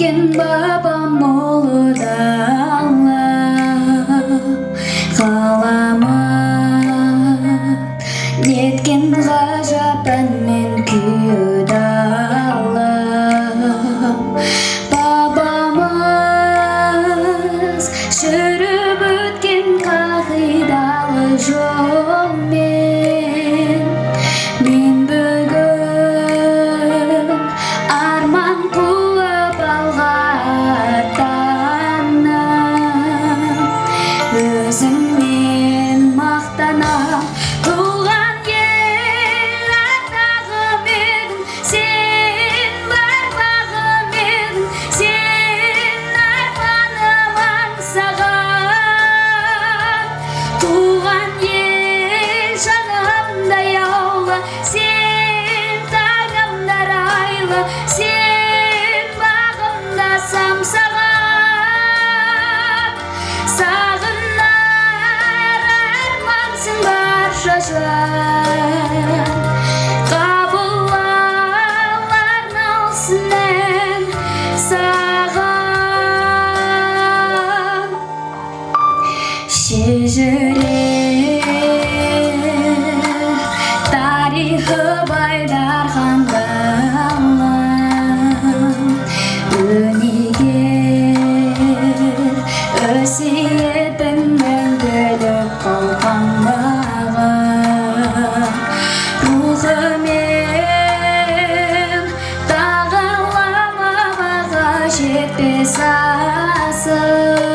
неткен бабам молыдала ғаламат неткен ғажап әнмен күйдала бабамыз жүріп өткен қағидалы жолмен мен бүгін арман қуып алға аттанам өзіңмен мақтанам туған ел ардағым едің сен бар бағым едің сен арманым аңсаған туған ел жанымда аяулы сен таңымда райлы сен бағымда самсаған сағынар армансың барша жан қабыл ал арналсын ән саған шежіре тарихы бай дархан далам өнегер өсиетің мәңгілік қалқан маған рухымен тағылама баға жетпес асыл